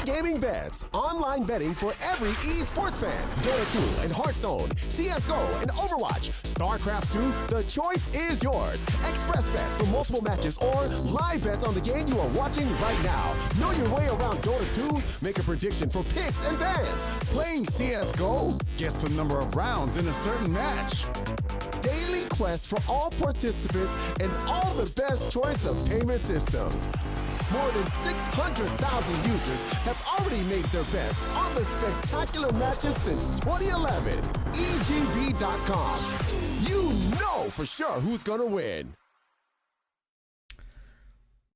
gaming bets. Online betting for every esports fan. Dota 2 and Hearthstone, CSGO and Overwatch, StarCraft 2, the choice is yours. Express bets for multiple matches or live bets on the game you are watching right now. Know your way around Dota 2? Make a prediction for picks and bans. Playing CSGO? Guess the number of rounds in a certain match. Daily quests for all participants and all the best choice of payment systems. More than 600,000 users have already made their bets on the spectacular matches since 2011. EGB.com. You know for sure who's gonna win.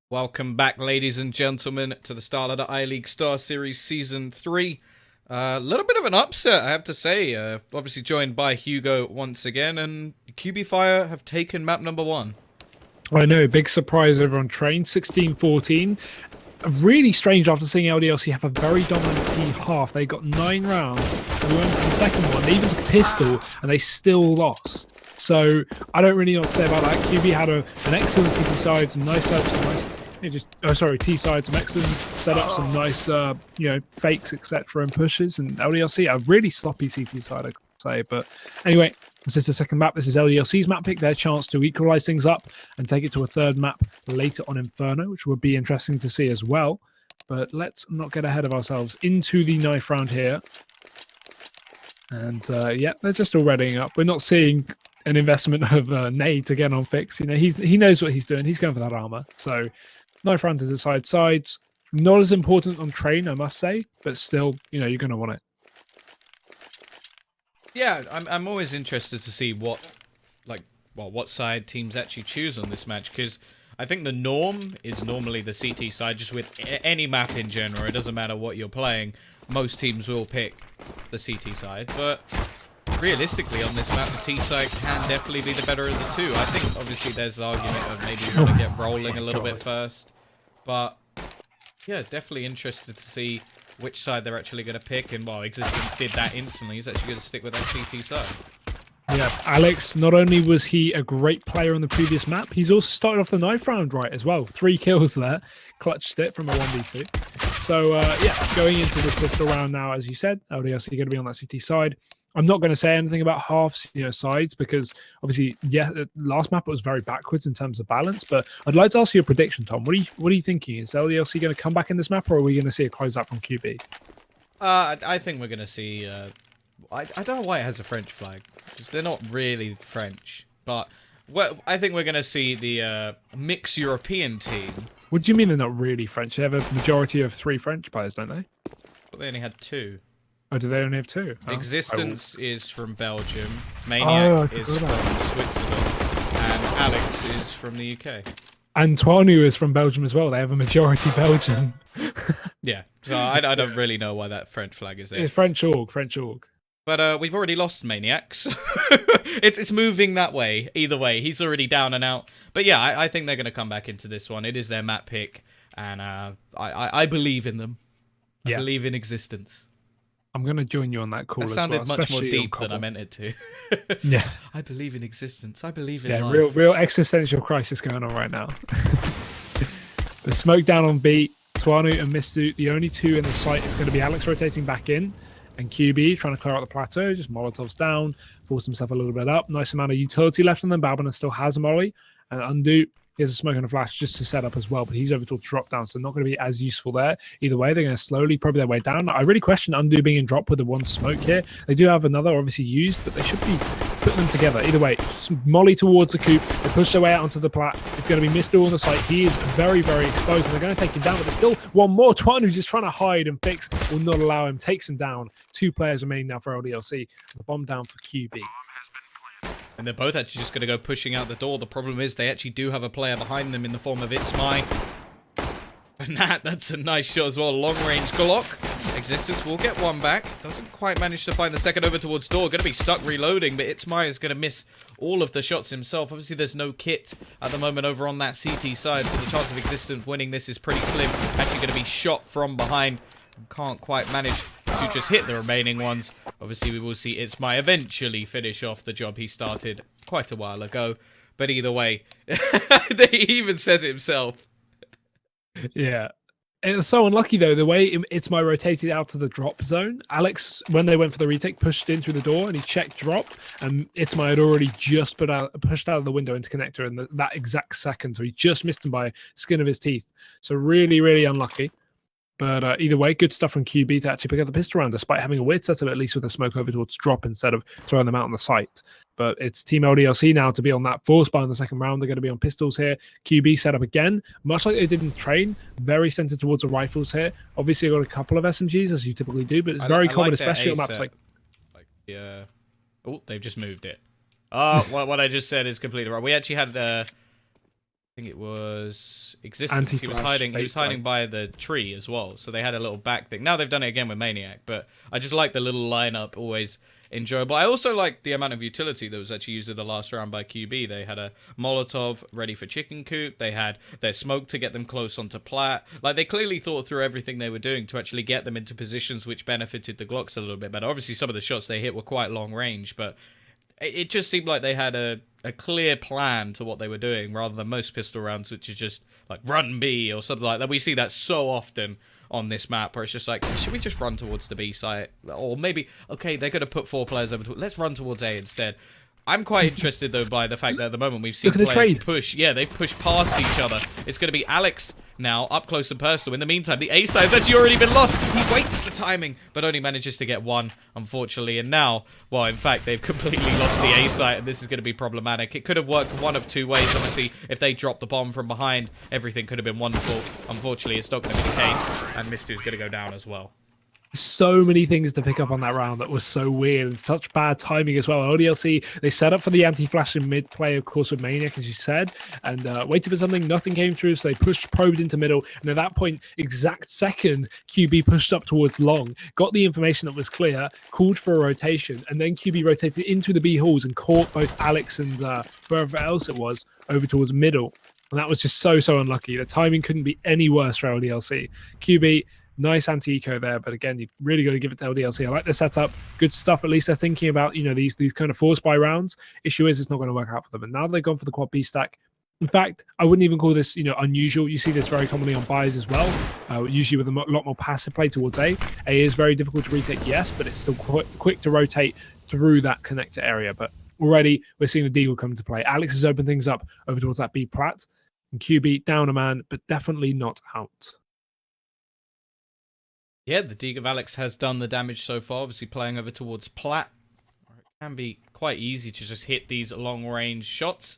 Welcome back, ladies and gentlemen, to the Starladder I-League Star Series Season 3. A little bit of an upset, I have to say. Obviously joined by Hugo once again, and QB.Fire have taken map number 1. I know, big surprise over on train, 16-14. Really strange after seeing LDLC have a very dominant T half. They got 9 rounds, and we went to the second one. They even took pistol, and they still lost. So I don't really know what to say about that. QB had an excellent CT side, some nice setups, T side, some excellent setups, some nice fakes, etc. and pushes. And LDLC a really sloppy CT side, I could say. But anyway, this is the second map. This is LDLC's map pick, their chance to equalize things up and take it to a third map later on Inferno, which would be interesting to see as well. But let's not get ahead of ourselves into the knife round here. And yeah, they're just all readying up. We're not seeing an investment of Nade again on Fix. You know, he knows what he's doing. He's going for that armor. So knife round to the sides. Not as important on train, I must say, but still, you know, you're going to want it. Yeah, I'm always interested to see what side teams actually choose on this match, because I think the norm is normally the CT side, just with any map in general. It doesn't matter what you're playing. Most teams will pick the CT side, but realistically on this map, the T side can definitely be the better of the two. I think obviously there's the argument of maybe you want to get rolling a little bit first, but yeah, definitely interested to see which side they're actually going to pick, and well, Existence did that instantly. He's actually going to stick with that CT side. Yeah, Alex, not only was he a great player on the previous map, he's also started off the knife round right as well. 3 kills there, clutched it from a 1v2. So yeah, going into the pistol round now, as you said, LDLC going to be on that CT side. I'm not going to say anything about halves, sides, because obviously, yeah, the last map was very backwards in terms of balance. But I'd like to ask you a prediction, Tom. What are you thinking? Is LDLC going to come back in this map, or are we going to see a close out from QB? I think we're going to see. I don't know why it has a French flag, because they're not really French. But I think we're going to see the mixed European team. What do you mean they're not really French? They have a majority of 3 French players, don't they? But they only had 2. Oh, do they only have 2? Oh. Existence is from Belgium, Maniac is from Switzerland, and Alex is from the UK. And Twanu is from Belgium as well. They have a majority Belgian. Yeah, so I don't really know why that French flag is there. It's French org. But we've already lost Maniac, so it's moving that way. Either way, he's already down and out. But yeah, I think they're going to come back into this one. It is their map pick, and I believe in them. I believe in Existence. I'm going to join you on that call. That sounded much more deep than I meant it to. Yeah. I believe in Existence. I believe in life. Yeah, real existential crisis going on right now. The smoke down on B, Twanu and Mistu, the only 2 in the site is going to be Alex rotating back in, and QB trying to clear out the plateau, just Molotovs down, force himself a little bit up. Nice amount of utility left on them. Balbina still has a molly, and Undo, he has a smoke and a flash just to set up as well, but he's over to drop down, so not going to be as useful there. Either way, they're going to slowly probably their way down. I really question Undo being in drop with the 1 smoke here. They do have another obviously used, but they should be putting them together. Either way, molly towards the coop. They push their way out onto the plat. It's going to be Mr. on the site. He is very, very exposed, and they're going to take him down, but there's still one more. Twan, who's just trying to hide, and Fix will not allow him. Takes him down. 2 players remaining now for LDLC. The bomb down for QB. And they're both actually just going to go pushing out the door. The problem is they actually do have a player behind them in the form of It's My. And that's a nice shot as well. Long range Glock. Existence will get 1 back. Doesn't quite manage to find the second over towards door. Going to be stuck reloading, but It's My is going to miss all of the shots himself. Obviously, there's no kit at the moment over on that CT side, so the chance of Existence winning this is pretty slim. Actually going to be shot from behind. Can't quite manage to just hit the remaining ones. Obviously, we will see It's My eventually finish off the job he started quite a while ago. But either way, he even says it himself. Yeah. It was so unlucky though. The way it's my rotated out to the drop zone. Alex, when they went for the retake, pushed in through the door and he checked drop, and it's my had already just pushed out of the window into connector in that exact second. So he just missed him by skin of his teeth. So really, really unlucky. But either way, good stuff from QB to actually pick up the pistol round, despite having a weird setup, at least with the smoke over towards drop instead of throwing them out on the site. But it's Team LDLC now to be on that force bar in the second round. They're going to be on pistols here. QB set up again, much like they did in train, very centered towards the rifles here. Obviously, got a couple of SMGs, as you typically do, but it's very common, especially on maps like... Oh, they've just moved it. Oh, what I just said is completely wrong. We actually had... I think it was Existence. He was hiding by the tree as well. So they had a little back thing. Now they've done it again with Maniac, but I just like the little lineup, always enjoyable. I also like the amount of utility that was actually used in the last round by QB. They had a Molotov ready for chicken coop. They had their smoke to get them close onto plat. Like, they clearly thought through everything they were doing to actually get them into positions which benefited the Glocks a little bit better. Obviously, some of the shots they hit were quite long range, but it just seemed like they had a clear plan to what they were doing, rather than most pistol rounds, which is just like run B or something like that. We see that so often on this map, where it's just like, should we just run towards the B site? Or maybe, okay, they're going to put 4 players over to it. Let's run towards A instead. I'm quite interested, though, by the fact that at the moment we've seen players push. Yeah, they've pushed past each other. It's going to be Alex now, up close and personal. In the meantime, the A side has actually already been lost. He waits the timing, but only manages to get one, unfortunately. And now, well, in fact, they've completely lost the A site, and this is going to be problematic. It could have worked one of 2 ways. Obviously, if they dropped the bomb from behind, everything could have been wonderful. Unfortunately, it's not going to be the case, and Mistu's going to go down as well. So many things to pick up on that round that was so weird and such bad timing as well. LDLC, they set up for the anti-flash in mid play, of course, with Maniac, as you said, and waited for something. Nothing came through, so they probed into middle. And at that point, exact second, QB pushed up towards long, got the information that was clear, called for a rotation, and then QB rotated into the B halls and caught both Alex and wherever else it was over towards middle. And that was just so unlucky. The timing couldn't be any worse for LDLC. QB, nice anti-eco there, but again, you really got to give it to LDLC. I like the setup. Good stuff. At least they're thinking about, these kind of force buy rounds. Issue is, it's not going to work out for them. And now they've gone for the quad B stack. In fact, I wouldn't even call this, unusual. You see this very commonly on buys as well, usually with a lot more passive play towards A. A is very difficult to retake, yes, but it's still quite quick to rotate through that connector area. But already we're seeing the Deagle come into play. Alex has opened things up over towards that B plat. And QB down a man, but definitely not out. Yeah, the Deagle of Alex has done the damage so far, obviously playing over towards plat. It can be quite easy to just hit these long-range shots.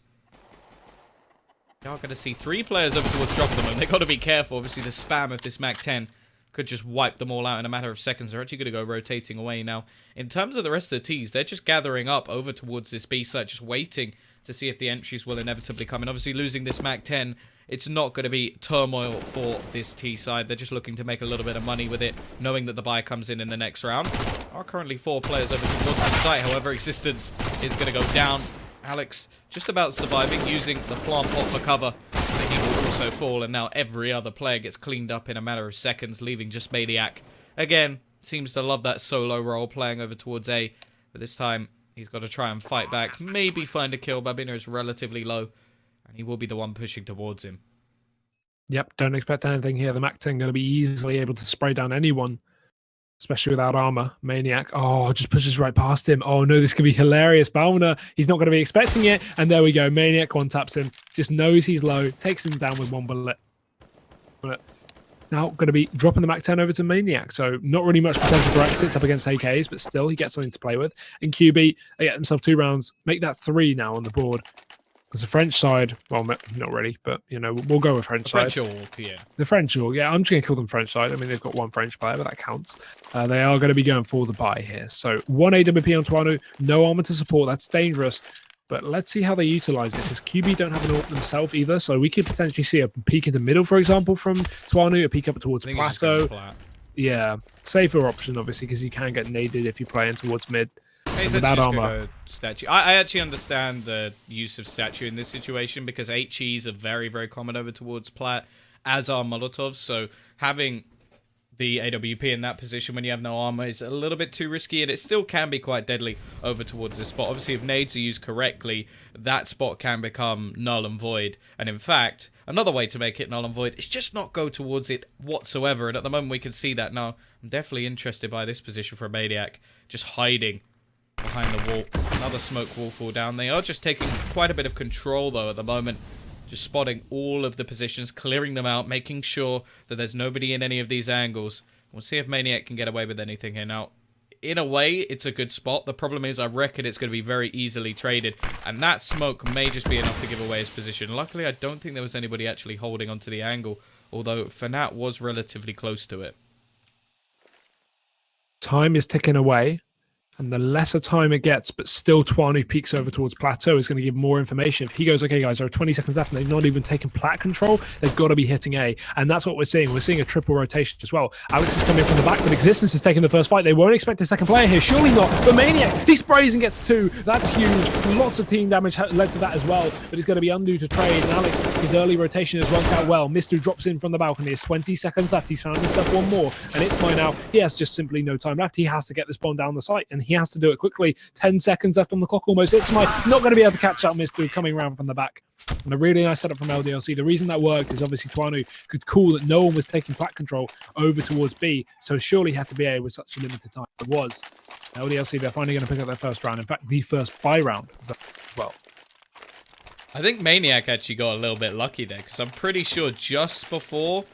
You are going to see 3 players over towards drop them, and they've got to be careful. Obviously, the spam of this MAC-10 could just wipe them all out in a matter of seconds. They're actually going to go rotating away now. In terms of the rest of the Ts, they're just gathering up over towards this B site, just waiting to see if the entries will inevitably come. And obviously, losing this MAC-10, it's not going to be turmoil for this T side. They're just looking to make a little bit of money with it, knowing that the buy comes in the next round. There are currently 4 players over towards the site. However, Existence is going to go down. Alex just about surviving, using the plant pot for cover. But he will also fall, and now every other player gets cleaned up in a matter of seconds, leaving just Maniac. Again, seems to love that solo role, playing over towards A. But this time, he's got to try and fight back. Maybe find a kill. Babina is relatively low, and he will be the one pushing towards him. Yep, don't expect anything here. The MAC-10 going to be easily able to spray down anyone, especially without armor. Maniac, just pushes right past him. Oh no, this could be hilarious. Balmer, he's not going to be expecting it. And there we go. Maniac one-taps him. Just knows he's low. Takes him down with 1 bullet. But now going to be dropping the MAC-10 over to Maniac. So not really much potential for exits up against AKs, but still he gets something to play with. And QB, they get themselves 2 rounds. Make that 3 now on the board. Because the French side, well, not really, but, we'll go with French side. French Orc, yeah. The French Orc, yeah, I'm just going to call them French side. I mean, they've got 1 French player, but that counts. They are going to be going for the buy here. So 1 AWP on Tuanu, no armor to support. That's dangerous. But let's see how they utilize this, because QB don't have an AWP themselves either. So we could potentially see a peek into middle, for example, from Tuanu, a peek up towards Plateau. Yeah, safer option, obviously, because you can get naded if you play in towards mid. Without armor. Statue. I actually understand the use of statue in this situation, because HEs are very, very common over towards plat, as are Molotovs. So having the AWP in that position when you have no armor is a little bit too risky, and it still can be quite deadly over towards this spot. Obviously, if nades are used correctly, that spot can become null and void. And in fact, another way to make it null and void is just not go towards it whatsoever. And at the moment, we can see that now. I'm definitely interested by this position for a Maniac, just hiding behind the wall. Another smoke wall fall down. They are just taking quite a bit of control, though, at the moment. Just spotting all of the positions, clearing them out, making sure that there's nobody in any of these angles. We'll see if Maniac can get away with anything here. Now, in a way, it's a good spot. The problem is I reckon it's going to be very easily traded, and that smoke may just be enough to give away his position. Luckily, I don't think there was anybody actually holding onto the angle, although Fnatt was relatively close to it. Time is ticking away. And the lesser time it gets, but still Twanu peeks over towards Plateau, is going to give more information. If he goes, okay, guys, there are 20 seconds left, and they've not even taken plat control, they've got to be hitting A. And that's what we're seeing. We're seeing a triple rotation as well. Alex is coming from the back, but Existence is taking the first fight. They won't expect a second player here. Surely not. But Maniac, he sprays and gets 2. That's huge. Lots of team damage led to that as well. But it's going to be undo to trade. And Alex, his early rotation has worked out well. Mistu drops in from the balcony. There's 20 seconds left. He's found himself one more. And it's by now. He has just simply no time left. He has to get this bomb down the site, and he has to do it quickly. 10 seconds left on the clock almost. It's not going to be able to catch up Mistu coming around from the back. And a really nice setup from LDLC. The reason that worked is obviously Twanu could call that no one was taking plat control over towards B, so surely had to be A with such a limited time. It was. LDLC, they're finally going to pick up their first round. In fact, the first buy round as well. I think Maniac actually got a little bit lucky there, because I'm pretty sure just before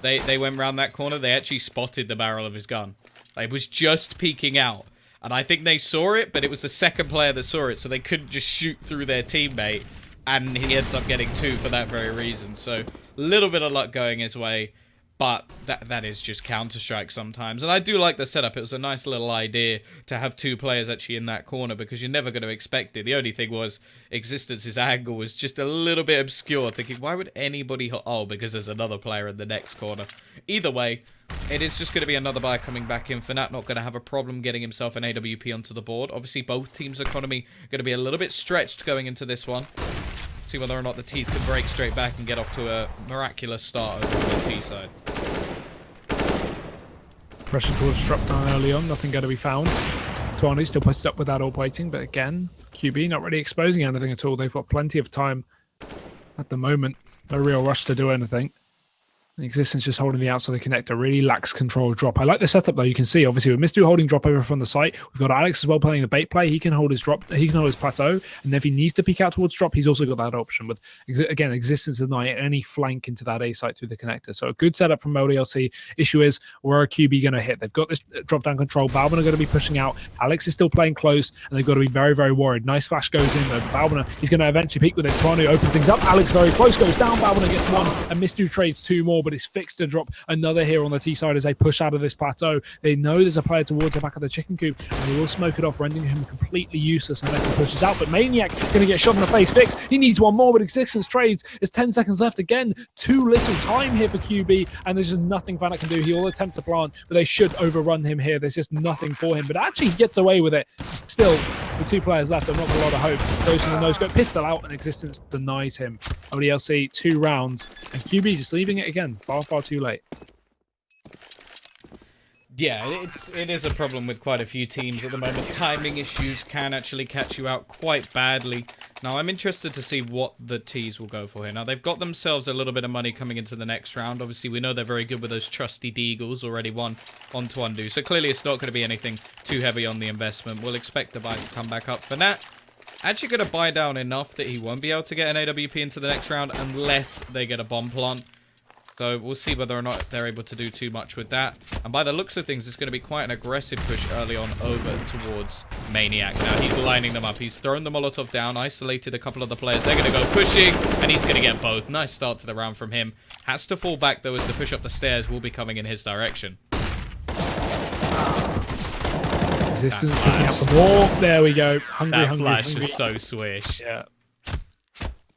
they went round that corner, they actually spotted the barrel of his gun. It was just peeking out. And I think they saw it, but it was the second player that saw it, so they couldn't just shoot through their teammate, and he ends up getting 2 for that very reason. So, a little bit of luck going his way, but that is just Counter-Strike sometimes. And I do like the setup. It was a nice little idea to have 2 players actually in that corner, because you're never going to expect it. The only thing was, Existence's angle was just a little bit obscure, thinking, why would anybody... Oh, because there's another player in the next corner. Either way, it is just going to be another buy coming back in. Fnatt not going to have a problem getting himself an AWP onto the board. Obviously, both teams' economy going to be a little bit stretched going into this one. See whether or not the T's can break straight back and get off to a miraculous start over on the T side. Pressure towards drop down early on. Nothing going to be found. Twanu still puts it up without all waiting, but again, QB not really exposing anything at all. They've got plenty of time at the moment. No real rush to do anything. Existence just holding the outside of the connector. Really lacks control of drop. I like the setup though. You can see obviously with Mistu holding drop over from the site. We've got Alex as well playing the bait play. He can hold his drop. He can hold his plateau. And if he needs to peek out towards drop, he's also got that option. But again, Existence deny any flank into that A site through the connector. So a good setup from LDLC. Issue is where are QB going to hit? They've got this drop down control. Balbana are going to be pushing out. Alex is still playing close, and they've got to be very, very worried. Nice flash goes in though. Balbana, he's going to eventually peek with it. Twanu opens things up. Alex very close, goes down. Balbana gets 1, and Mistu trades 2 more, but it's fixed to drop another here on the T side as they push out of this plateau. They know there's a player towards the back of the chicken coop, and they will smoke it off, rendering him completely useless unless he pushes out. But Maniac going to get shot in the face. Fix. He needs 1 more, but Existence trades. There's 10 seconds left. Again, too little time here for QB, and there's just nothing Fnatt can do. He will attempt to plant, but they should overrun him here. There's just nothing for him, but actually he gets away with it. Still, with 2 players left, I'm not got a lot of hope. Goes in the no-scope, pistol out, and Existence denies him. LDLC 2 rounds, and QB just leaving it again. Far, far too late. Yeah, it is a problem with quite a few teams at the moment. Timing issues can actually catch you out quite badly. Now, I'm interested to see what the T's will go for here. Now, they've got themselves a little bit of money coming into the next round. Obviously, we know they're very good with those trusty Deagles, already one onto undo. So clearly, it's not going to be anything too heavy on the investment. We'll expect the buy to come back up. Fnatt actually going to buy down enough that he won't be able to get an AWP into the next round unless they get a bomb plant. So we'll see whether or not they're able to do too much with that. And by the looks of things, it's going to be quite an aggressive push early on over towards Maniac. Now he's lining them up. He's thrown the Molotov down, isolated a couple of the players. They're going to go pushing, and he's going to get both. Nice start to the round from him. Has to fall back, though, as the push up the stairs will be coming in his direction. Existence picking up the ball. There we go. That flash is so swish. Yeah.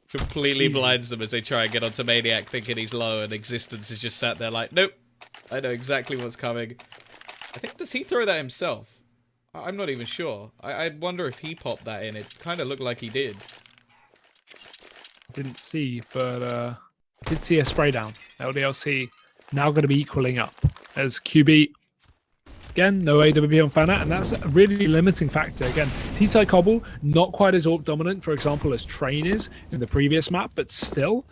Completely blinds them as they try and get onto Maniac, thinking he's low, and Existence is just sat there like, nope, I know exactly what's coming. I think, does he throw that himself? I'm not even sure. I wonder if he popped that in. It kind of looked like he did. Didn't see, but did see a spray down. LDLC now going to be equaling up. as QB. Again, no AWP on Fanat, and that's a really limiting factor. Again, T-side Cobble, not quite as AWP dominant, for example, as Train is in the previous map, but still,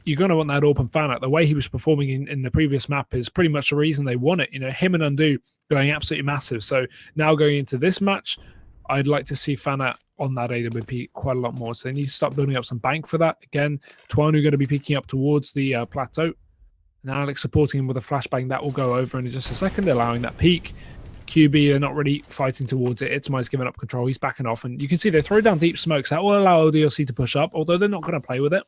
you're going to want that AWP on Fanat. The way he was performing in the previous map is pretty much the reason they won it. You know, him and Undo going absolutely massive. So now going into this match, I'd like to see Fanat on that AWP quite a lot more. So they need to start building up some bank for that. Again, Twanu going to be peeking up towards the plateau. And Alex supporting him with a flashbang. That will go over in just a second, allowing that peak. QB, they're not really fighting towards it. Itzmai's giving up control. He's backing off. And you can see they throw down deep smokes. That will allow LDLC to push up, although they're not going to play with it.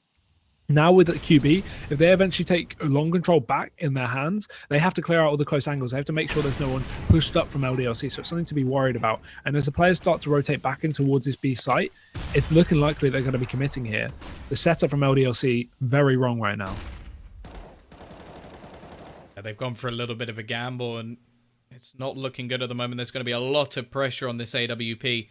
Now with the QB, if they eventually take long control back in their hands, they have to clear out all the close angles. They have to make sure there's no one pushed up from LDLC. So it's something to be worried about. And as the players start to rotate back in towards this B site, it's looking likely they're going to be committing here. The setup from LDLC, very wrong right now. They've gone for a little bit of a gamble, and it's not looking good at the moment. There's going to be a lot of pressure on this AWP.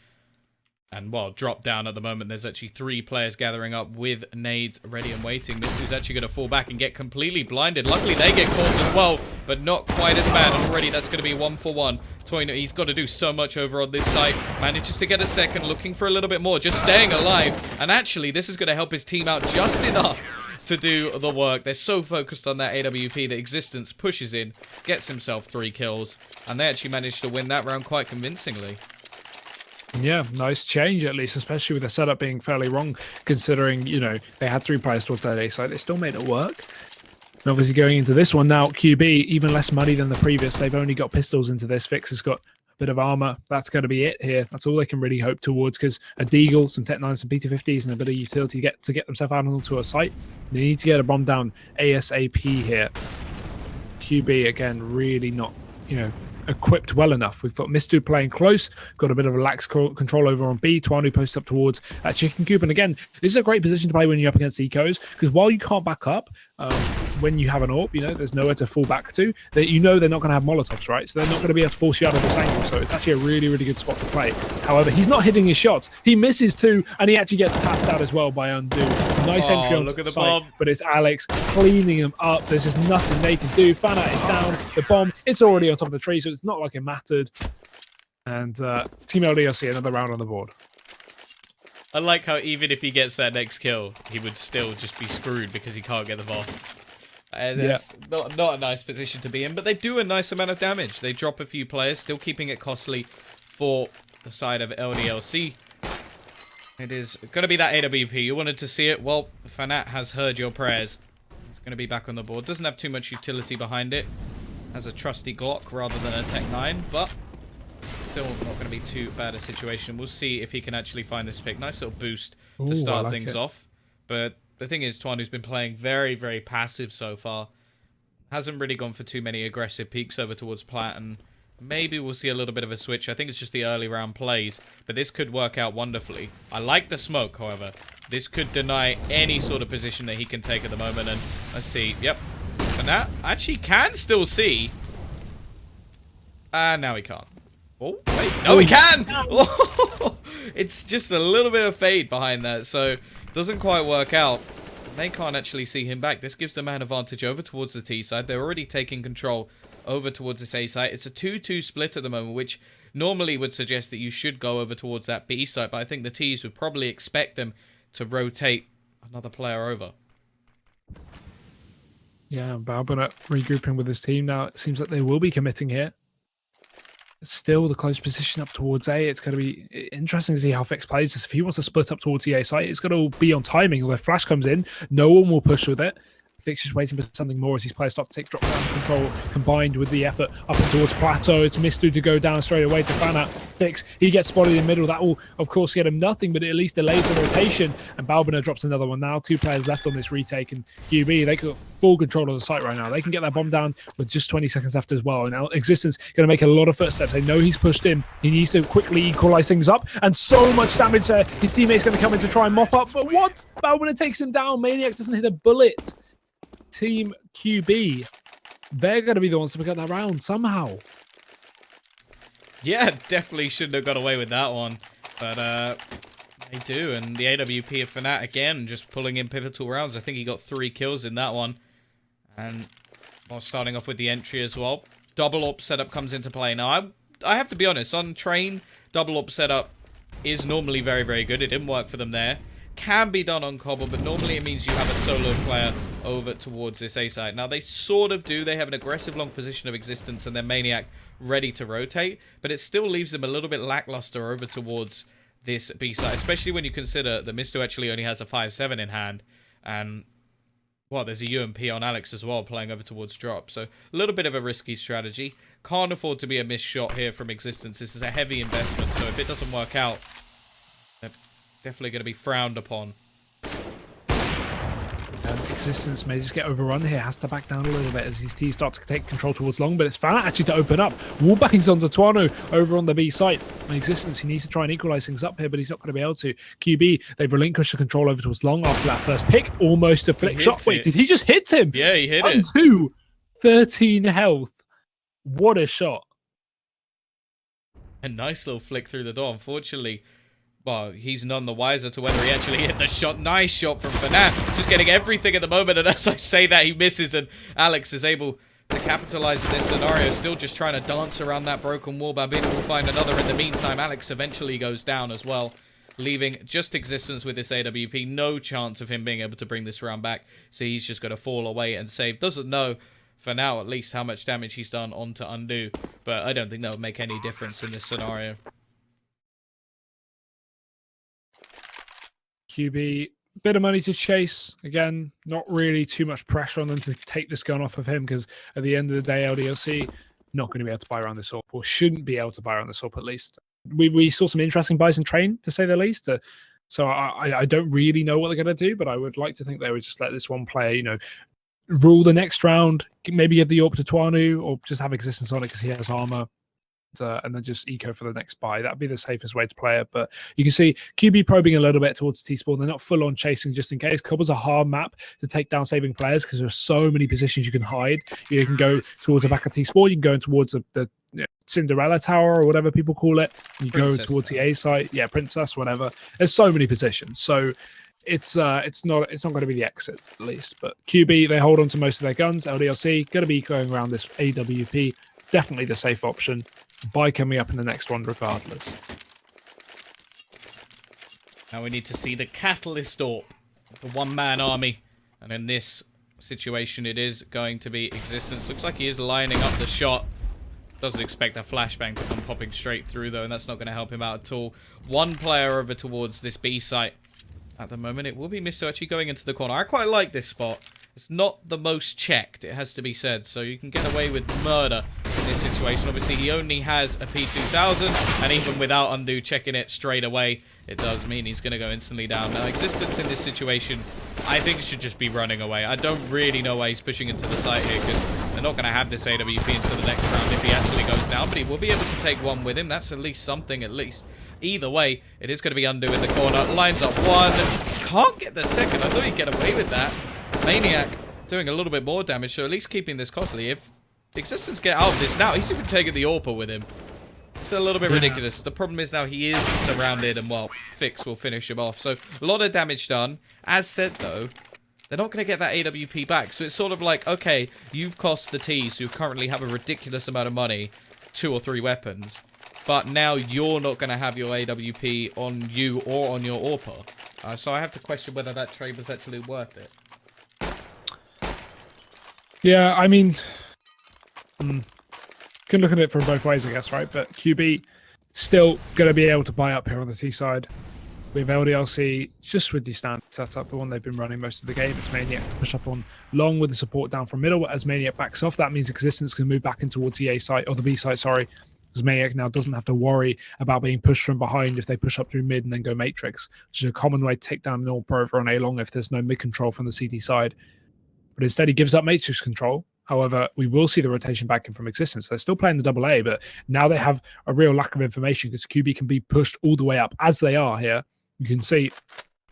And, well, drop down at the moment. There's actually 3 players gathering up with nades ready and waiting. Mistu's actually going to fall back and get completely blinded. Luckily, they get caught as well, but not quite as bad. And already, that's going to be 1 for 1. Toyno, he's got to do so much over on this side. Manages to get a second, looking for a little bit more, just staying alive. And actually, this is going to help his team out just enough to do the work. They're so focused on that AWP that Existence pushes in, gets himself 3 kills, and they actually managed to win that round quite convincingly. Yeah, nice change at least, especially with the setup being fairly wrong, considering, you know, they had 3 players towards that A side. They still made it work. And obviously going into this one now, QB, even less money than the previous. They've only got pistols into this. Fix has got a bit of armor. That's going to be it here. That's all they can really hope towards, because a Deagle, some Tech 9s, some PT-50s, and a bit of utility to get themselves out onto a site. They need to get a bomb down ASAP here. QB, again, really not, you know, equipped well enough. We've got Mistu playing close, got a bit of a lax control over on B. Twanu posts up towards Chicken Coop. And again, this is a great position to play when you're up against ecos, because while you can't back up, when you have an AWP, you know, there's nowhere to fall back to. That, you know, they're not going to have Molotovs, right? So they're not going to be able to force you out of this angle. So it's actually a really, really good spot to play. However, he's not hitting his shots. He misses 2, and he actually gets tapped out as well by Undo. Nice entry onto the site, but it's Alex cleaning him up. There's just nothing they can do. Fanat is down. The bomb, it's already on top of the tree, so it's not like it mattered. And Team LDLC, another round on the board. I like how even if he gets that next kill, he would still just be screwed because he can't get the bomb. It's not a nice position to be in, but they do a nice amount of damage. They drop a few players, still keeping it costly for the side of LDLC. It is going to be that AWP. You wanted to see it? Well, Fanat has heard your prayers. It's going to be back on the board. Doesn't have too much utility behind it. Has a trusty Glock rather than a Tech 9, but still not going to be too bad a situation. We'll see if he can actually find this pick. Nice little boost to start things off. But the thing is, Twanu's been playing very, very passive so far. Hasn't really gone for too many aggressive peaks over towards Plat, and maybe we'll see a little bit of a switch. I think it's just the early round plays, but this could work out wonderfully. I like the smoke, however. This could deny any sort of position that he can take at the moment, and let's see. Yep. Fanat actually can still see. And now he can't. Oh, wait. No, he can! It's just a little bit of fade behind that, so doesn't quite work out. They can't actually see him back. This gives them an advantage over towards the T side. They're already taking control over towards this A side. It's a 2-2 split at the moment, which normally would suggest that you should go over towards that B side, but I think the Ts would probably expect them to rotate another player over. Yeah, Balbina regrouping with his team now. It seems like they will be committing here. Still the close position up towards A. It's going to be interesting to see how Fix plays this. If he wants to split up towards the A site, it's going to be on timing. Where Flash comes in, no one will push with it. Fix is waiting for something more as his players start to take drop down control, combined with the effort up and towards Plateau. It's Mistu to go down straight away to Fanat. Fix, he gets spotted in the middle. That will, of course, get him nothing, but it at least delays the rotation. And Balbina drops another one now. 2 players left on this retake, and QB, they got full control of the site right now. They can get that bomb down with just 20 seconds left as well. And now Existence going to make a lot of footsteps. They know he's pushed in. He needs to quickly equalize things up, and so much damage there. His teammate's going to come in to try and mop up, but what? Balbina takes him down. Maniac doesn't hit a bullet. Team QB, they're going to be the ones to pick up that round somehow. Yeah, definitely shouldn't have got away with that one, but they do. And the AWP of Fanat again, just pulling in pivotal rounds. I think he got 3 kills in that one, and while starting off with the entry as well. double AWP setup comes into play. Now, I have to be honest, on train, double AWP setup is normally very, very good. It didn't work for them there. Can be done on Cobble, but normally it means you have a solo player over towards this A side. Now, they sort of do. They have an aggressive long position of existence and their Maniac ready to rotate, but it still leaves them a little bit lackluster over towards this B side, especially when you consider that Misto actually only has a 5-7 in hand, and, well, there's a UMP on Alex as well, playing over towards drop, so a little bit of a risky strategy. Can't afford to be a missed shot here from existence. This is a heavy investment, so if it doesn't work out, definitely going to be frowned upon. Existence may just get overrun here. Has to back down a little bit as his T start to take control towards long, but it's Fana actually to open up. Wallbangs onto Tuano over on the B site. Existence, he needs to try and equalize things up here, but he's not going to be able to. QB, they've relinquished the control over towards long after that first pick. Almost a flick shot. Wait, did he just hit him? Yeah, he hit it. 2, 13 health. What a shot. A nice little flick through the door. Unfortunately, well, he's none the wiser to whether he actually hit the shot. Nice shot from Fana. Just getting everything at the moment, and as I say that, he misses, and Alex is able to capitalize on this scenario. Still just trying to dance around that broken wall. Babino will find another in the meantime. Alex eventually goes down as well, leaving just existence with this AWP. No chance of him being able to bring this round back, so he's just going to fall away and save. Doesn't know, for now at least, how much damage he's done onto Undo, but I don't think that would make any difference in this scenario. QB, bit of money to chase. Again, not really too much pressure on them to take this gun off of him, because at the end of the day, LDLC not going to be able to buy around this AWP, or shouldn't be able to buy around this AWP at least. We saw some interesting buys in train, to say the least. So I don't really know what they're going to do, but I would like to think they would just let this one player, you know, rule the next round, maybe get the AWP to Tuanu, or just have existence on it because he has armor. And then just eco for the next buy. That'd be the safest way to play it. But you can see QB probing a little bit towards T-Spawn. They're not full on chasing just in case. Cobble's a hard map to take down saving players because there's so many positions you can hide. You can go towards the back of T-Spawn. You can go towards the Cinderella Tower or whatever people call it. You go towards the A site. Yeah, Princess, whatever. There's so many positions. So it's not going to be the exit at least. But QB, they hold on to most of their guns. LDLC going to be going around this AWP. Definitely the safe option. Buy coming up in the next one regardless. Now we need to see the Catalyst AWP, the one-man army. And in this situation, it is going to be existence. Looks like he is lining up the shot. Doesn't expect a flashbang to come popping straight through, though, and that's not going to help him out at all. One player over towards this B site. At the moment, it will be Misto actually going into the corner. I quite like this spot. It's not the most checked, it has to be said, so you can get away with murder in this situation. Obviously, he only has a P2000, and even without Undo checking it straight away, it does mean he's going to go instantly down. Now, existence in this situation, I think, should just be running away. I don't really know why he's pushing into the site here, because they're not going to have this AWP into the next round if he actually goes down, but he will be able to take one with him. That's at least something, at least. Either way, it is going to be Undo in the corner. Lines up one. Can't get the second. I thought he'd get away with that. Maniac doing a little bit more damage, so at least keeping this costly. If existence get out of this now, he's even taking the AWP with him. It's a little bit ridiculous. The problem is now he is surrounded, and, well, Fix will finish him off. So a lot of damage done. As said, though, they're not going to get that AWP back. So it's sort of like, okay, you've cost the T's, who currently have a ridiculous amount of money, 2 or 3 weapons. But now you're not going to have your AWP on you or on your AWPer. So I have to question whether that trade was actually worth it. Yeah, I mean, can look at it from both ways, I guess, right? But QB still going to be able to buy up here on the T side. We have LDLC just with the standard setup, the one they've been running most of the game. It's Maniac to push up on long with the support down from middle. As Maniac backs off, that means existence can move back in towards the A site, or the B site, sorry. Because Maniac now doesn't have to worry about being pushed from behind if they push up through mid and then go Matrix, which is a common way to take down an AWP over on A long if there's no mid control from the CT side. But instead, he gives up Matrix control. However, we will see the rotation back in from existence. They're still playing the AA, but now they have a real lack of information because QB can be pushed all the way up as they are here. You can see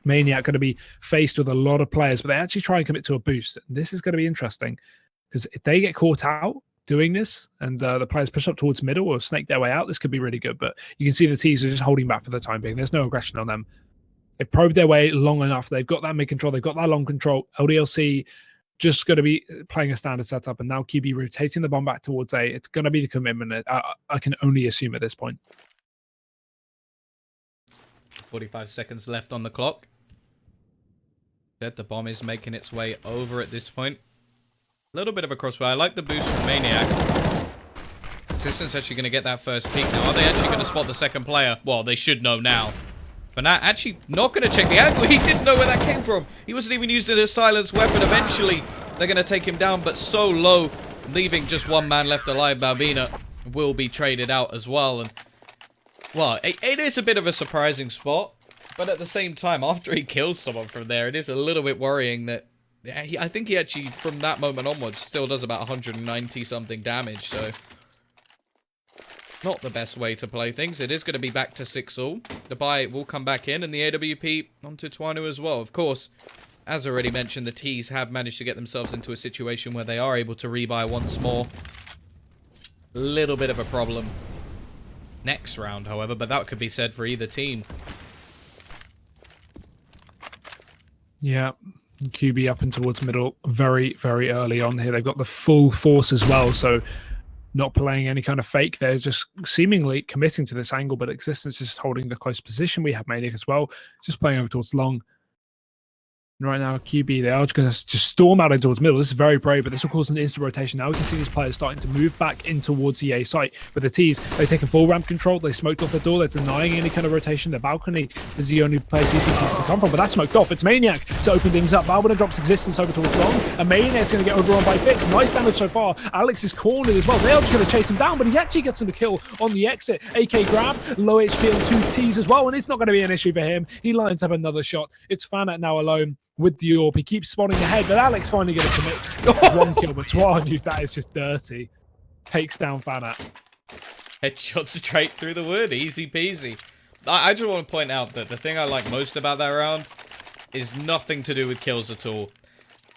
Maniac going to be faced with a lot of players, but they actually try and commit to a boost. This is going to be interesting because if they get caught out doing this and the players push up towards middle or snake their way out, this could be really good. But you can see the T's are just holding back for the time being. There's no aggression on them. They've probed their way long enough. They've got that mid control. They've got that long control. LDLC just going to be playing a standard setup, and now QB rotating the bomb back towards A. It's going to be the commitment. I can only assume at this point. 45 seconds left on the clock. The bomb is making its way over at this point. A little bit of a crossfire. I like the boost from Maniac. Existence actually going to get that first peek now. Are they actually going to spot the second player? Well, they should know now. Fanat actually not going to check the angle. He didn't know where that came from. He wasn't even using a silenced weapon. Eventually, they're going to take him down, but so low, leaving just one man left alive. Balbina will be traded out as well. And well, it is a bit of a surprising spot, but at the same time, after he kills someone from there, it is a little bit worrying that I think he actually, from that moment onwards, still does about 190 something damage. So not the best way to play things. It is going to be back to 6-all. The buy will come back in, and the AWP onto Twanu as well. Of course, as already mentioned, the T's have managed to get themselves into a situation where they are able to rebuy once more. Little bit of a problem next round, however, but that could be said for either team. Yeah, QB up and towards middle very, very early on here. They've got the full force as well, so not playing any kind of fake. They're just seemingly committing to this angle, but Existence just holding the close position. We have Maniac as well, just playing over towards long. Right now, QB, they are going to just storm out towards middle. This is very brave, but this will cause an instant rotation. Now we can see these players starting to move back in towards the A site. But the T's, they've taken full ramp control. They smoked off the door. They're denying any kind of rotation. The balcony is the only place these CCs can come from, but that's smoked off. It's Maniac to open things up. Balbina drops Existence over towards long, and Maniac's going to get overrun by Fix. Nice damage so far. Alex is cornered as well. They are just going to chase him down, but he actually gets him to kill on the exit. AK grab, low HP on 2 T's as well, and it's not going to be an issue for him. He lines up another shot. It's Fanat now alone with the AWP. He keeps spawning ahead, but Alex finally going to commit one kill. But Twanu, that is just dirty. Takes down Fanat. Headshot straight through the wood. Easy peasy. I just want to point out that the thing I like most about that round is nothing to do with kills at all.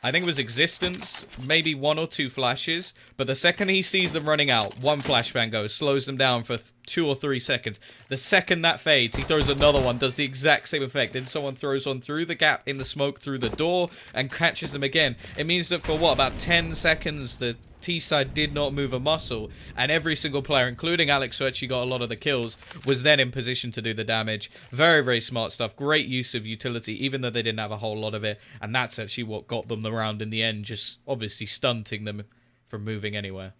I think it was Existence, maybe 1 or 2 flashes, but the second he sees them running out, one flashbang goes, slows them down for 2 or 3 seconds. The second that fades, he throws another one, does the exact same effect. Then someone throws one through the gap in the smoke through the door and catches them again. It means that for what, about 10 seconds, the T side did not move a muscle, and every single player, including Alex, who actually got a lot of the kills, was then in position to do the damage. Very, very smart stuff. Great use of utility, even though they didn't have a whole lot of it, and that's actually what got them the round in the end, just obviously stunting them from moving anywhere.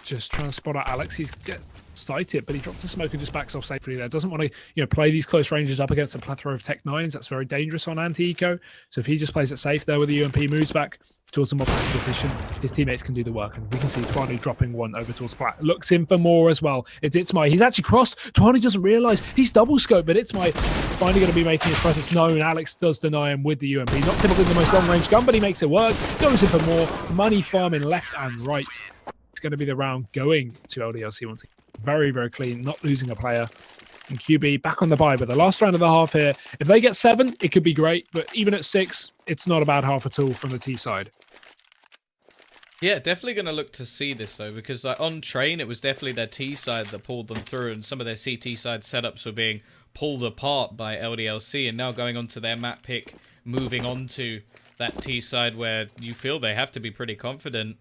Just trying to spot out Alex. He's gets sighted, but he drops the smoke and just backs off safely there. Doesn't want to, play these close ranges up against a plethora of Tech 9s. That's very dangerous on anti-eco. So if he just plays it safe there with the UMP, moves back towards a more passive position, his teammates can do the work. And we can see Twanu dropping one over towards Plat. Looks in for more as well. It's Itzmai. He's actually crossed. Twanu doesn't realise he's double scoped, but Itzmai finally going to be making his presence known. Alex does deny him with the UMP. Not typically the most long-range gun, but he makes it work. Goes in for more. Money farming left and right. Going to be the round going to LDLC once again. Very, very clean, not losing a player. And QB back on the bye, but the last round of the half here, if they get 7, it could be great, but even at 6, it's not a bad half at all from the T side. Yeah, definitely going to look to see this, though, because on train, it was definitely their T side that pulled them through, and some of their CT side setups were being pulled apart by LDLC, and now going on to their map pick, moving on to that T side where you feel they have to be pretty confident.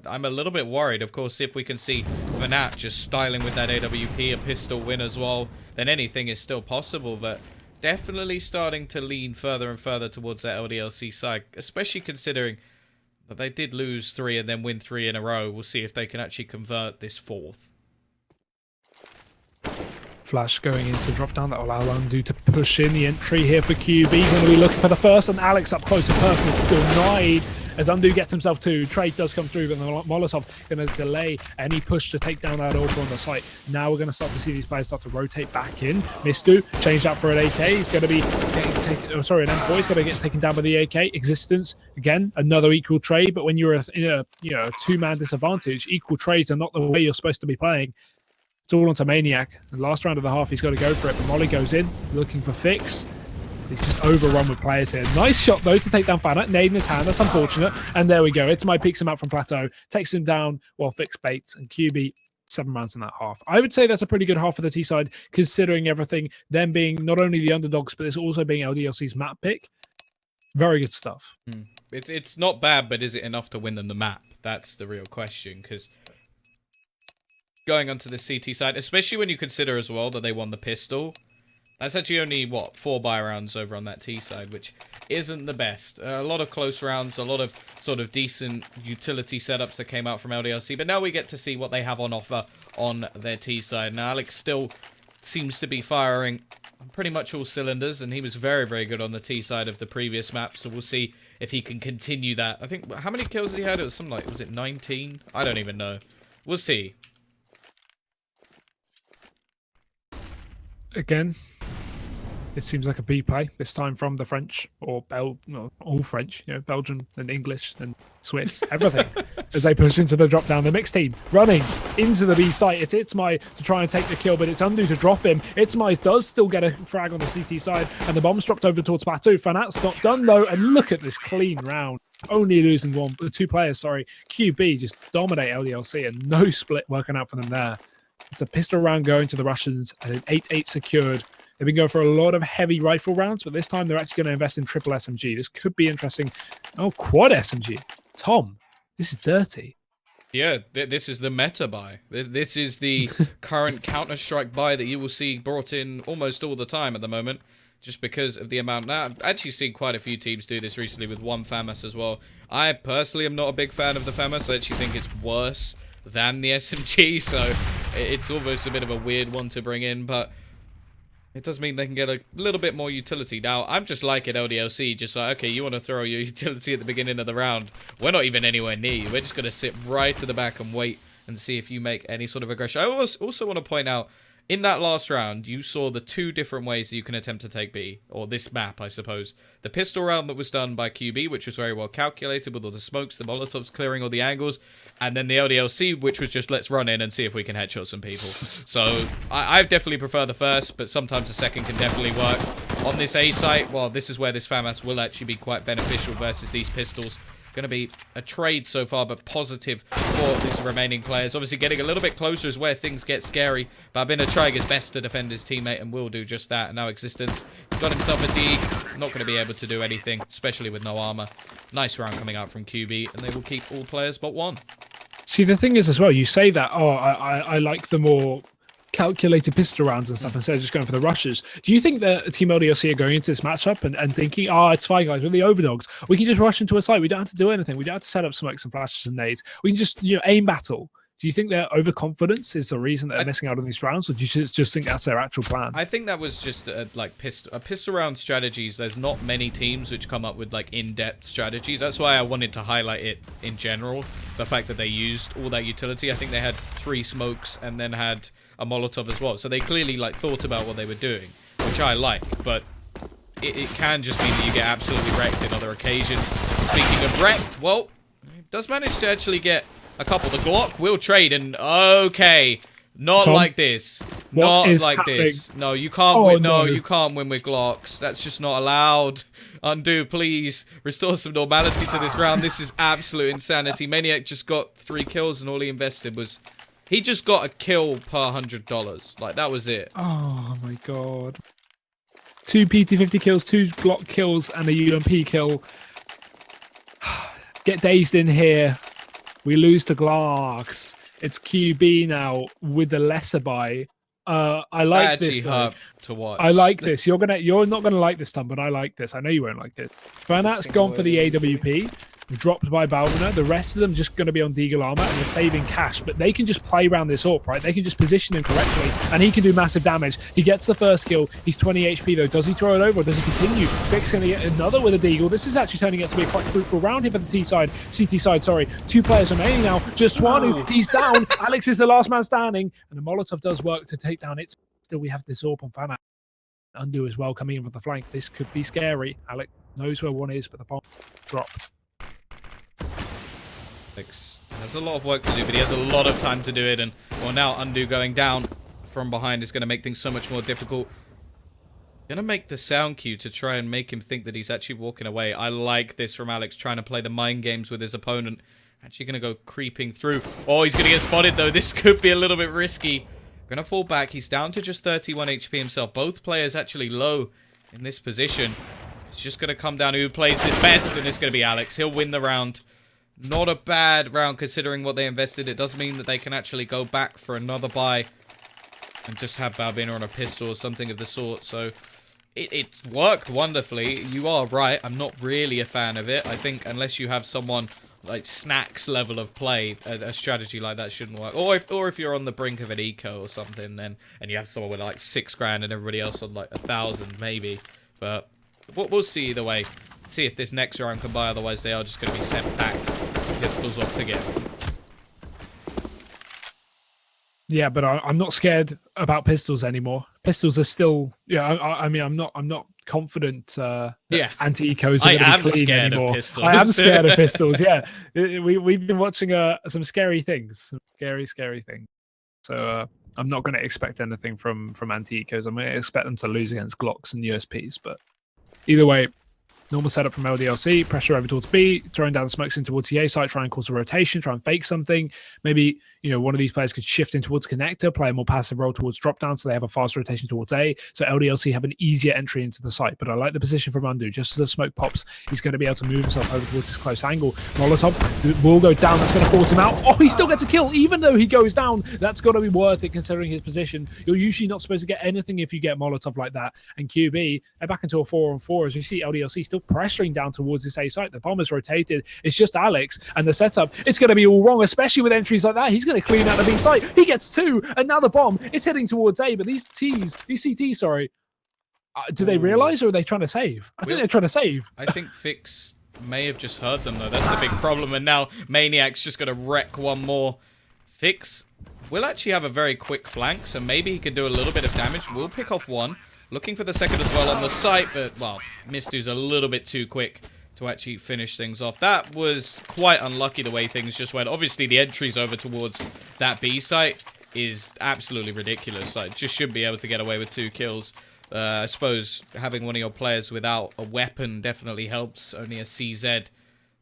I'm a little bit worried. Of course, if we can see Fanat just styling with that AWP, a pistol win as well, then anything is still possible, but definitely starting to lean further and further towards that LDLC side, especially considering that they did lose 3 and then win 3 in a row. We'll see if they can actually convert this 4th. Flash going into drop down. That will allow Undo to push in the entry here for QB. Going to be looking for the first, and Alex up close and personal denied as Undo gets himself 2. Trade does come through, but the Molotov going to delay any push to take down that auto on the site. Now we're going to start to see these players start to rotate back in. Mistu changed out for an AK. He's going to be taken, an M4. He's going to get taken down by the AK. Existence again, another equal trade. But when you're in a 2-man disadvantage, equal trades are not the way you're supposed to be playing. It's all onto Maniac. The last round of the half, he's got to go for it. But Molly goes in, looking for Fix. He's just overrun with players here. Nice shot, though, to take down Fanat. Nade in his hand. That's unfortunate. And there we go. Itzmai picks him up from Plateau, takes him down while Fix baits. And QB, 7 rounds in that half. I would say that's a pretty good half for the T side, considering everything. Them being not only the underdogs, but it's also being LDLC's map pick. Very good stuff. It's not bad, but is it enough to win them the map? That's the real question, because going onto the CT side, especially when you consider as well that they won the pistol, that's actually only, what, 4 buy rounds over on that T side, which isn't the best. A lot of close rounds, a lot of sort of decent utility setups that came out from LDLC, but now we get to see what they have on offer on their T side. Now, Alex still seems to be firing on pretty much all cylinders, and he was very, very good on the T side of the previous map, so we'll see if he can continue that. I think, how many kills he had? It was something like, was it 19? I don't even know. We'll see. Again, it seems like a B play, this time from the French, or all French, you know, Belgian and English and Swiss, everything, as they push into the drop down. The mixed team running into the B site. It's Itzmai to try and take the kill, but it's Undo to drop him. Itzmai does still get a frag on the CT side, and the bomb's dropped over towards Plateau. Fanat's not done though, and look at this clean round. Only losing 2 players, sorry. QB just dominate LDLC, and no split working out for them there. It's a pistol round going to the Russians, and an 8-8 secured. They've been going for a lot of heavy rifle rounds, but this time they're actually going to invest in triple SMG. This could be interesting. Oh, quad SMG. Tom, this is dirty. Yeah, this is the meta buy. This is the current Counter-Strike buy that you will see brought in almost all the time at the moment, just because of the amount. Now, I've actually seen quite a few teams do this recently with one FAMAS as well. I personally am not a big fan of the FAMAS. I actually think it's worse than the SMG, so it's almost a bit of a weird one to bring in, but it does mean they can get a little bit more utility. Now, I'm just like at LDLC, just like, okay, you want to throw your utility at the beginning of the round. We're not even anywhere near you. We're just going to sit right to the back and wait and see if you make any sort of aggression. I also want to point out, in that last round, you saw the 2 different ways that you can attempt to take B, or this map, I suppose. The pistol round that was done by QB, which was very well calculated with all the smokes, the Molotovs clearing all the angles, and then the LDLC, which was just let's run in and see if we can headshot some people. So I definitely prefer the first, but sometimes the second can definitely work. On this A site, well, this is where this FAMAS will actually be quite beneficial versus these pistols. Going to be a trade so far, but positive for these remaining players. Obviously, getting a little bit closer is where things get scary, but Abina trying his best to defend his teammate and will do just that. And now Existence, he's got himself a D. Not going to be able to do anything, especially with no armor. Nice round coming out from QB, and they will keep all players but one. See, the thing is as well, you say that, oh, I like the more calculated pistol rounds and stuff instead of just going for the rushes. Do you think that Team LDLC are going into this matchup and thinking, oh, it's fine, guys, we're the overdogs. We can just rush into a site. We don't have to do anything. We don't have to set up smokes and flashes and nades. We can just, aim battle. Do you think their overconfidence is the reason that they're missing out on these rounds, or do you just think that's their actual plan? I think that was just pistol round strategies. There's not many teams which come up with like in-depth strategies. That's why I wanted to highlight it in general. The fact that they used all that utility. I think they had 3 smokes and then had a Molotov as well. So they clearly like thought about what they were doing, which I like. But it can just mean that you get absolutely wrecked in other occasions. Speaking of wrecked, well, it does manage to actually get a couple. The Glock will trade, and okay, not Tom, like this. Not like happening? this. No, you can't win. No, you can't win with Glocks. That's just not allowed. Undo, please. Restore some normality to this round. This is absolute insanity. Maniac just got 3 kills, and all he invested was... He just got a kill per $100. Like, that was it. Oh, my God. 2 PT50 kills, 2 Glock kills, and a UMP kill. Get dazed in here. We lose to Glocks. It's QB now with the lesser buy. I like this. To watch. I like this. You're not gonna like this, Tom, but I like this. I know you won't like this. Fanat's gone for the AWP. Dropped by Balviner. The rest of them just going to be on Deagle armor, and they're saving cash. But they can just play around this AWP, right? They can just position him correctly, and he can do massive damage. He gets the first kill. He's 20 HP, though. Does he throw it over, or does he continue? Vic's going to get another with a Deagle. This is actually turning out to be a quite fruitful round here for the CT side, sorry. 2 players remaining now. Just Twanu, he's down. Alex is the last man standing, and the Molotov does work to take down it. Still, we have this AWP on Fanat. Undo as well, coming in from the flank. This could be scary. Alex knows where one is, but the bomb dropped. Has a lot of work to do, but he has a lot of time to do it, and well, now Undo going down from behind is going to make things so much more difficult. Going to make the sound cue to try and make him think that he's actually walking away. I like this from Alex, trying to play the mind games with his opponent. Actually going to go creeping through. Oh, he's going to get spotted, though. This could be a little bit risky. Going to fall back. He's down to just 31 HP himself. Both players actually low in this position. It's just going to come down to who plays this best, and it's going to be Alex. He'll win the round. Not a bad round considering what they invested. It does mean that they can actually go back for another buy and just have Balbina on a pistol or something of the sort. So it's worked wonderfully. You are right. I'm not really a fan of it. I think unless you have someone like Snack's level of play, a strategy like that shouldn't work. Or if you're on the brink of an eco or something, then and you have someone with like 6 grand and everybody else on like 1,000 maybe. But we'll see either way. See if this next round can buy. Otherwise, they are just going to be sent back to pistols once again. Yeah, but I'm not scared about pistols anymore. Pistols are still, I mean, I'm not confident that anti-ecos are going to be clean anymore. I am scared of pistols. Yeah, we've been watching some scary things, some scary things. So I'm not going to expect anything from anti-ecos. I'm going to expect them to lose against Glocks and USPs. But either way, normal setup from LDLC, pressure over towards B, throwing down smokes in towards the A site, try and cause a rotation, try and fake something. Maybe, one of these players could shift in towards connector, play a more passive role towards drop down so they have a fast rotation towards A. So LDLC have an easier entry into the site. But I like the position from Undu. Just as the smoke pops, he's going to be able to move himself over towards his close angle. Molotov will go down. That's going to force him out. Oh, he still gets a kill. Even though he goes down, that's got to be worth it considering his position. You're usually not supposed to get anything if you get Molotov like that. And QB, they're back into a 4-on-4 as we see LDLC still pressuring down towards this A site. The bomb is rotated. It's just Alex. And the setup, it's going to be all wrong, especially with entries like that. He's going to clean out the B site. He gets 2, and now the bomb is heading towards A, but these CTs, sorry, do they realize or are they trying to save? I think they're trying to save. I think Fix may have just heard them, though. That's the big problem, and now Maniac's just going to wreck one more. Fix will actually have a very quick flank, so maybe he can do a little bit of damage. We'll pick off one. Looking for the second as well on the site, but, well, Mistu's a little bit too quick to actually finish things off. That was quite unlucky the way things just went. Obviously, the entries over towards that B site is absolutely ridiculous. Like, just should be able to get away with 2 kills. I suppose having one of your players without a weapon definitely helps. Only a CZ.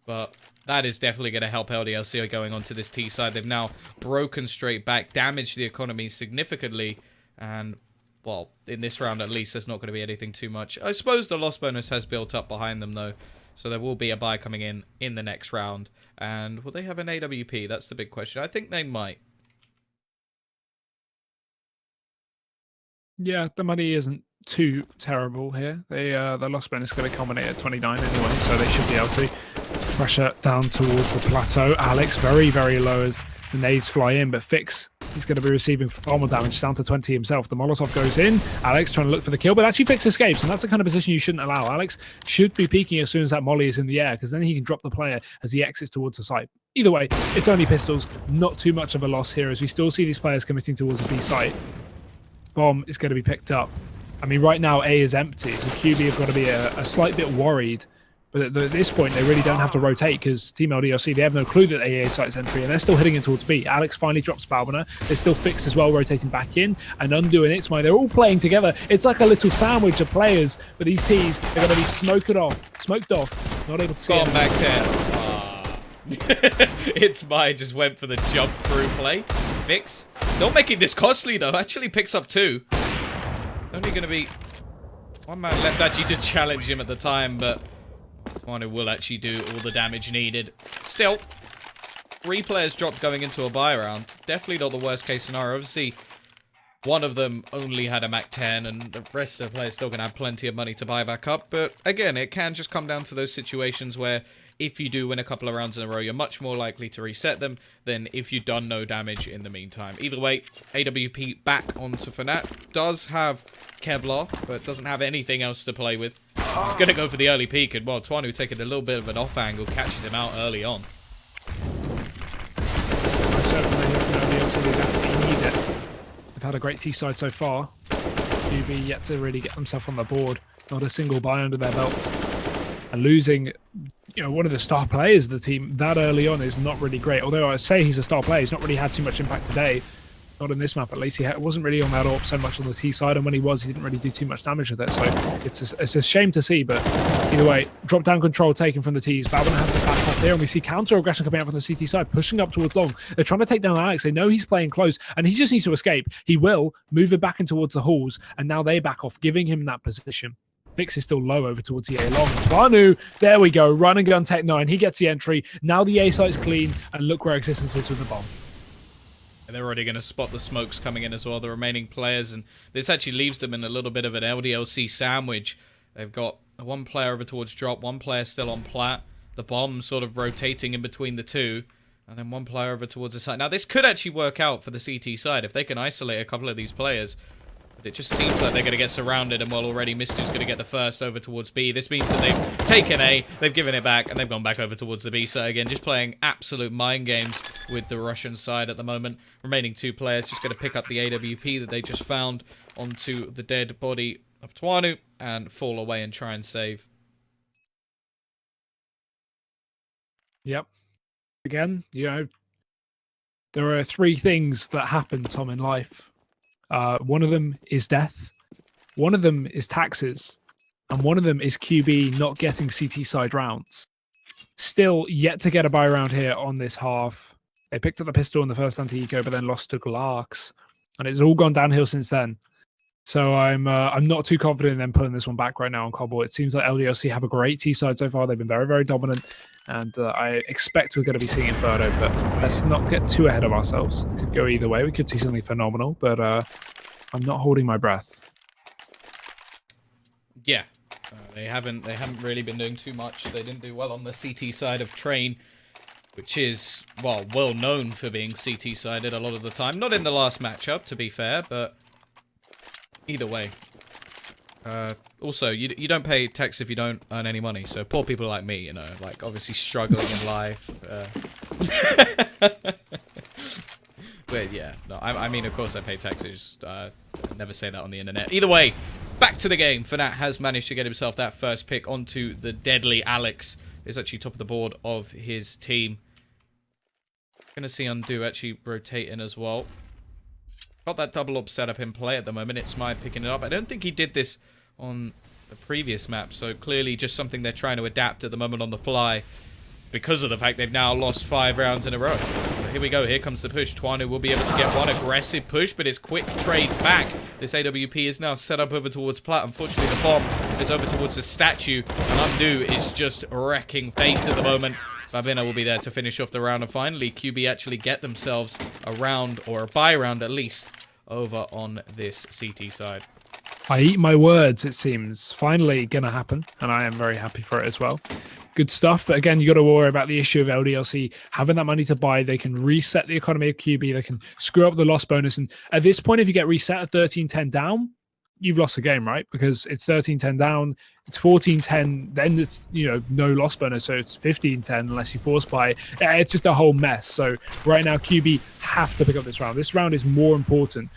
But that is definitely going to help LDLC going onto this T side. They've now broken straight back, damaged the economy significantly. And, well, in this round at least, there's not going to be anything too much. I suppose the loss bonus has built up behind them, though. So there will be a buy coming in the next round. And will they have an AWP? That's the big question. I think they might. Yeah, the money isn't too terrible here. The loss bonus is going to culminate at 29 anyway, so they should be able to pressure down towards the plateau. Alex very, very low as the nades fly in, but Fix, he's going to be receiving far more damage, down to 20 himself. The Molotov goes in. Alex trying to look for the kill, but actually Fix escapes, and that's the kind of position you shouldn't allow. Alex should be peeking as soon as that molly is in the air, because then he can drop the player as he exits towards the site. Either way, it's only pistols. Not too much of a loss here, as we still see these players committing towards the B site. Bomb is going to be picked up. I mean, right now A is empty, so QB have got to be a slight bit worried. But at this point, they really don't have to rotate because Team LDLC, they have no clue that AA site's entry, and they're still hitting it towards B. Alex finally drops Balbina. They're still Fixed as well, rotating back in. And Undo and Itzmai, they're all playing together. It's like a little sandwich of players. But these Ts, they're going to be smoked off. Not able to see back 10. Itzmai just went for the jump through play. Fix. Still making this costly, though. Actually picks up 2. Only going to be one man left actually to challenge him at the time, but one who will actually do all the damage needed. Still, 3 players dropped going into a buy round. Definitely not the worst case scenario. Obviously, one of them only had a Mac 10, and the rest of the players still going to have plenty of money to buy back up. But again, it can just come down to those situations where if you do win a couple of rounds in a row, you're much more likely to reset them than if you've done no damage in the meantime. Either way, AWP back onto Fnatt. Does have Kevlar, but doesn't have anything else to play with. He's going to go for the early peek, and well, Twanu taking a little bit of an off angle, catches him out early on. They've had a great T-side so far. QB yet to really get themselves on the board. Not a single buy under their belt. And losing, one of the star players of the team that early on is not really great. Although I say he's a star player, he's not really had too much impact today. Not in this map, at least. He wasn't really on that AWP so much on the T side, and when he was, he didn't really do too much damage with it. So it's a shame to see, but either way, drop down control taken from the Ts. Balbina has to back up there, and we see counter aggression coming out from the CT side, pushing up towards long. They're trying to take down Alex. They know he's playing close, and he just needs to escape. He will move it back in towards the halls, and now they back off, giving him that position. Fix is still low over towards the A long. Tuanu, there we go. Run and gun Tech 9. He gets the entry. Now the A site's clean, and look where Existence is with the bomb. And they're already going to spot the smokes coming in as well, the remaining players, and this actually leaves them in a little bit of an LDLC sandwich. They've got one player over towards drop, one player still on plat, the bomb sort of rotating in between the two, and then one player over towards the side. Now, this could actually work out for the CT side if they can isolate a couple of these players. But it just seems like they're going to get surrounded, and well, already Mistu's going to get the first over towards B. This means that they've taken A, they've given it back, and they've gone back over towards the B side again, just playing absolute mind games with the Russian side at the moment. Remaining two players just going to pick up the AWP that they just found onto the dead body of Tuanu and fall away and try and save. Yep. Again, you know, there are three things that happen, Tom, in life. One of them is death, one of them is taxes, and one of them is QB not getting CT side rounds. Still yet to get a buy round here on this half. They picked up the pistol in the first anti-eco, but then lost to Glax, and it's all gone downhill since then. So I'm not too confident in them pulling this one back right now on Cobble. It seems like LDLC have a great T side so far. They've been very, very dominant, and I expect we're going to be seeing Inferno, but let's not get too ahead of ourselves. It could go either way. We could see something phenomenal, but I'm not holding my breath. Yeah, they haven't really been doing too much. They didn't do well on the CT side of Train, which is, well known for being CT sided a lot of the time. Not in the last matchup, to be fair, but either way. Also, you don't pay tax if you don't earn any money. So poor people like me, you know, like obviously struggling in life. But yeah, no, I mean, of course I pay taxes. Never say that on the internet. Either way, back to the game. Fnatt has managed to get himself that first pick onto the deadly Alex. Is actually top of the board of his team. Gonna see Undo actually rotate in as well. Got that double up setup in play at the moment. It's my picking it up. I don't think he did this on the previous map, so clearly just something they're trying to adapt at the moment on the fly because of the fact they've now lost 5 rounds in a row. But here we go. Here comes the push. Tuanu will be able to get one aggressive push, but it's quick trades back. This AWP is now set up over towards plat. Unfortunately, the bomb is over towards the statue, and Undo is just wrecking face at the moment. Babina will be there to finish off the round, and finally QB actually get themselves a round, or a buy round at least, over on this CT side. I eat my words, it seems. Finally gonna happen, and I am very happy for it as well. Good stuff, but again, you got to worry about the issue of LDLC having that money to buy. They can reset the economy of QB, they can screw up the loss bonus, and at this point, if you get reset at 13-10 down, you've lost the game, right? Because it's 13-10 down, it's 14-10, then it's, you know, no loss bonus, so it's 15-10 unless you force buy. It's just a whole mess. So right now, QB have to pick up this round. This round is more important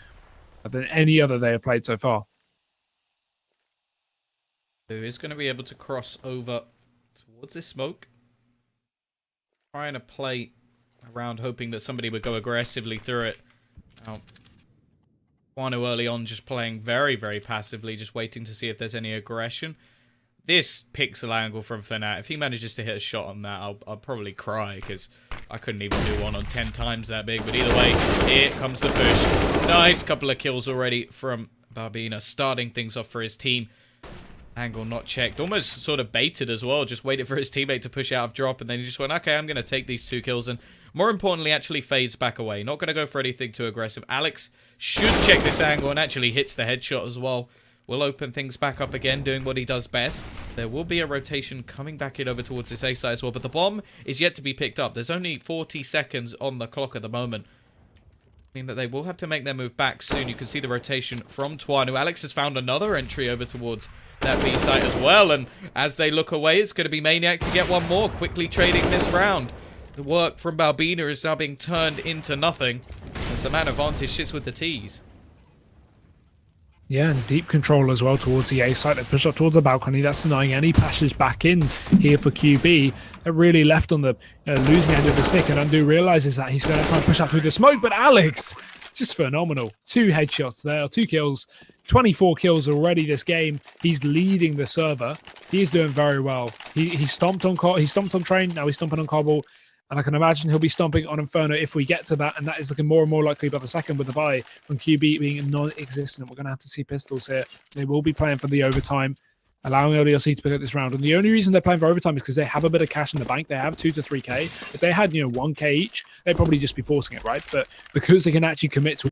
than any other they have played so far. Who is going to be able to cross over towards this smoke? Trying to play around, hoping that somebody would go aggressively through it. Now, Tuanu early on just playing very, very passively, just waiting to see if there's any aggression. This pixel angle from Fnatt, if he manages to hit a shot on that, I'll probably cry, because I couldn't even do one on 10 times that big. But either way, here comes the push. Nice couple of kills already from Babina, starting things off for his team. Angle not checked, almost sort of baited as well, just waited for his teammate to push out of drop, and then he just went, okay, I'm going to take these 2 kills, and more importantly, actually fades back away. Not going to go for anything too aggressive. Alex should check this angle and actually hits the headshot as well. Will open things back up again, doing what he does best. There will be a rotation coming back in over towards this A side as well, but the bomb is yet to be picked up. There's only 40 seconds on the clock at the moment, mean that they will have to make their move back soon. You can see the rotation from Tuanu. Alex has found another entry over towards that B site as well, and as they look away, it's going to be Maniac to get one more, quickly trading this round. The work from Balbina is now being turned into nothing as the man advantage sits with the T's. Yeah, and deep control as well towards the A site. They push up towards the balcony. That's denying any passage back in here for QB. They're really left on the losing end of the stick, and Undo realizes that he's going to try and push up through the smoke, but Alex, just phenomenal. 2 headshots there, 2 kills, 24 kills already this game. He's leading the server. He's doing very well. He stomped on Train, now he's stomping on Cobble. And I can imagine he'll be stomping on Inferno if we get to that. And that is looking more and more likely by the second with the buy from QB being non-existent. We're going to have to see pistols here. They will be playing for the overtime. allowing LDLC to pick up this round. And the only reason they're playing for overtime is because they have a bit of cash in the bank. They have 2 to 3K. If they had, 1K each, they'd probably just be forcing it, right? But because they can actually commit to